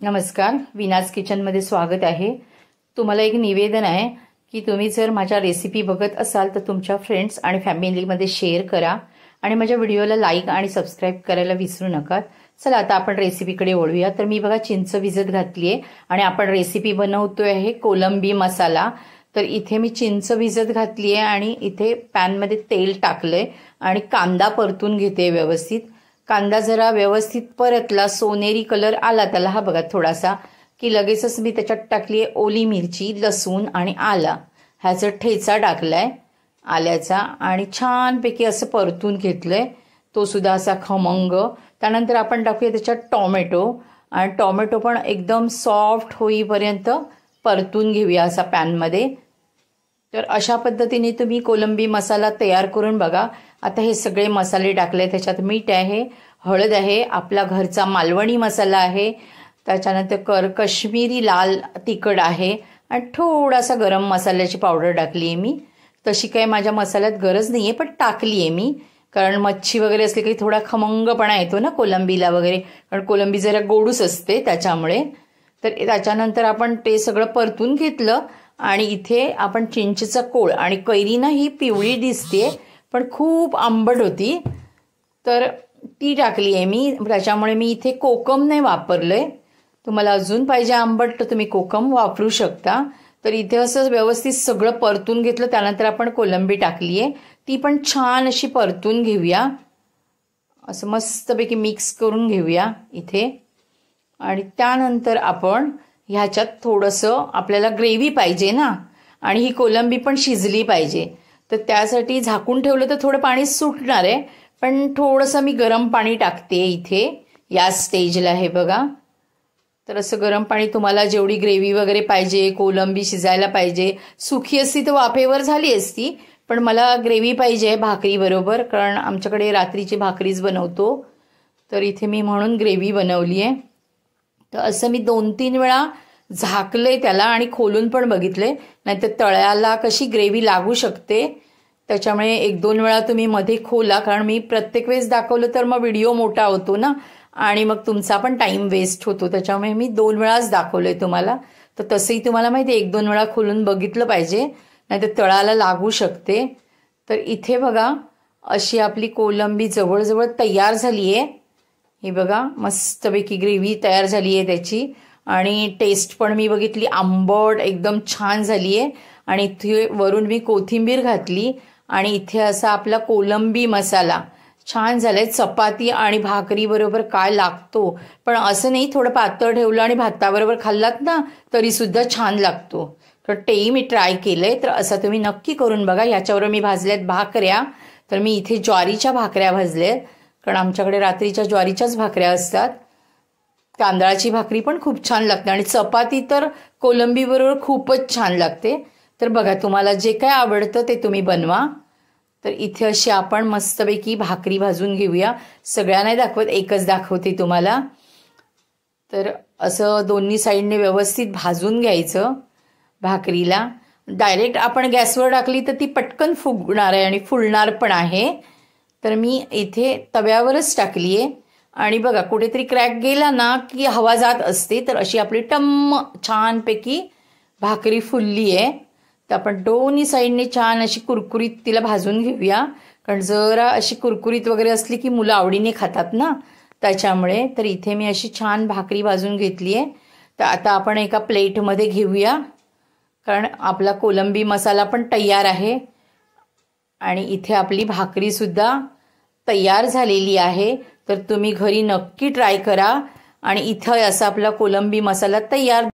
नमस्कार, विनाज किचनमध्ये स्वागत आहे। तुम्हाला एक निवेदन आहे की तुम्ही जर माझ्या रेसिपी बघत असाल तर तुमच्या फ्रेंड्स आणि फॅमिलीमध्ये शेअर करा आणि माझ्या व्हिडिओला लाईक आणि सबस्क्राइब करायला विसरू नका। चला आता आपण रेसिपीकडे वळूया। तर मी बघा चिंच भिजत घातली आहे आणि आपण रेसिपी बनवतोय आहे कोलंबी मसाला। तर इथे मी चिंच भिजत घातली आहे आणि इथे पॅन मध्ये तेल टाकलंय आणि कांदा परतून घेते व्यवस्थित। कांदा जरा व्यवस्थित परतला, सोनेरी कलर आला त्याला, हा बघा थोडासा, की लगेचच मी त्याच्यात टाकली आहे ओली मिरची, लसूण आणि आला, ह्याचा ठेचा टाकलाय आल्याचा आणि छानपैकी असं परतून घेतलंय, तो सुद्धा असा खमंग। त्यानंतर आपण टाकूया त्याच्यात टोमॅटो आणि टोमॅटो पण एकदम सॉफ्ट होईपर्यंत परतून घेऊया असा पॅनमध्ये। तर अशा पद्धतीने तुम्ही कोलंबी मसाला तयार करून बघा। आता हे सगळे मसाले टाकले, त्याच्यात मीठ आहे, हळद आहे, आपला घरचा मालवणी मसाला आहे, त्याच्यानंतर काश्मीरी लाल तिखट आहे आणि थोडासा गरम मसाल्याची पावडर टाकली आहे मी। तशी काय माझ्या मसाल्यात गरज नाहीये पण टाकली आहे मी, कारण मच्छी वगैरे असली की थोडा खमंगपणा येतो ना कोलंबीला वगैरे, कारण कोलंबी जरा गोडूस असते त्याच्यामुळे। तर त्याच्यानंतर आपण ते सगळं परतून घेतलं आणि इथे आपण चिंचेचा कोळ आणि कैरी ना ही पिवळी दिसते पण खूप आंबट होती तर ती टाकली आहे मी, त्याच्यामुळे मी इथे कोकम नाही वापरलंय। तुम्हाला अजून पाहिजे आंबट तर तुम्ही कोकम वापरू शकता। तर इथे असं व्यवस्थित सगळं परतून घेतलं, त्यानंतर आपण कोलंबी टाकली आहे, ती पण छान अशी परतून घेऊया, असं मस्तपैकी मिक्स करून घेऊया इथे। आणि त्यानंतर आपण ह्याच्यात थोडंसं आपल्याला ग्रेव्ही पाहिजे ना, आणि ही कोलंबी पण शिजली पाहिजे, तर त्यासाठी झाकून ठेवलं तर थोडं पाणी सुटणार आहे, पण थोडंसं मी गरम पाणी टाकते इथे या स्टेजला, हे बघा। तर असं गरम पाणी, तुम्हाला जेवढी ग्रेव्ही वगैरे पाहिजे, कोलंबी शिजायला पाहिजे, सुकी असती तर वाफेवर झाली असती, पण मला ग्रेव्ही पाहिजे भाकरी बरोबर, कारण आमच्याकडे रात्रीची भाकरीच बनवतो, तर इथे मी म्हणून ग्रेव्ही बनवली आहे। तर असं मी 2-3 वेळा झाकलंय त्याला आणि खोलून पण बघितले, नाहीतर तळ्याला कशी ग्रेव्ही लागू शकते, त्याच्यामुळे 1-2 वेळा तुम्ही मध्ये खोला, कारण मी प्रत्येक वेळेस दाखवलं तर मग व्हिडिओ मोठा होतो ना आणि मग तुमचा पण टाइम वेस्ट होतो, त्याच्यामुळे मी 2 वेळाच दाखवलंय तुम्हाला। तर तसंही तुम्हाला माहिती आहे 1-2 वेळा खोलून बघितलं पाहिजे, नाहीतर तळाला लागू शकते। तर इथे बघा अशी आपली कोलंबी जवळजवळ तयार झाली आहे, हे बघा मस्तपैकी ग्रेव्ही तयार झाली आहे त्याची, आणि टेस्ट पण मी बघितली आंबट एकदम छान झाली आहे। आणि इथे वरून मी कोथिंबीर घातली आणि इथे असा आपला कोलंबी मसाला छान झालाय। चपाती आणि भाकरी बरोबर काय लागतो, पण असं नाही थोडं पातळ ठेवलं आणि भाताबरोबर खाल्लात ना तरी सुद्धा छान लागतो। तर तेही मी ट्राय केलंय, तर असं तुम्ही नक्की करून बघा। याच्यावर मी भाजल्यात भाकऱ्या, तर मी इथे ज्वारीच्या भाकऱ्या भाजल्यात, कारण आमच्याकडे रात्रीच्या ज्वारीच्याच भाकऱ्या असतात। तांदळाची भाकरी पण खूप छान लागते आणि चपाती तर कोलंबी बरोबर खूपच छान लागते। तर बघा तुम्हाला जे काय आवडतं ते तुम्ही बनवा। तर इथे अशी आपण मस्तपैकी भाकरी भाजून घेऊया, सगळ्या नाही दाखवत, एकच दाखवते तुम्हाला। तर असं दोन्ही साईडने व्यवस्थित भाजून घ्यायचं भाकरीला। डायरेक्ट आपण गॅसवर टाकली तर ती पटकन फुगणार आहे आणि फुलणार पण आहे, तर मी इथे तव्यावरच टाकली आहे। आणि बघा कुठेतरी क्रॅक गेला ना की हवा जात असते, तर अशी आपली टम्म छानपैकी भाकरी फुलली आहे। तर आपण दोन्ही साईडने छान अशी कुरकुरीत तिला भाजून घेऊया, कारण जरा अशी कुरकुरीत वगैरे असली की मुलं आवडीने खातात ना, त्याच्यामुळे। तर इथे मी अशी छान भाकरी भाजून घेतली आहे। तर आता आपण एका प्लेटमध्ये घेऊया, कारण आपला कोलंबी मसाला पण तयार आहे आणि इथे आपली भाकरी सुद्धा तयार झालेली आहे। तर तुम्ही घरी नक्की ट्राय करा आणि इथं असा आपला कोलंबी मसाला तयार।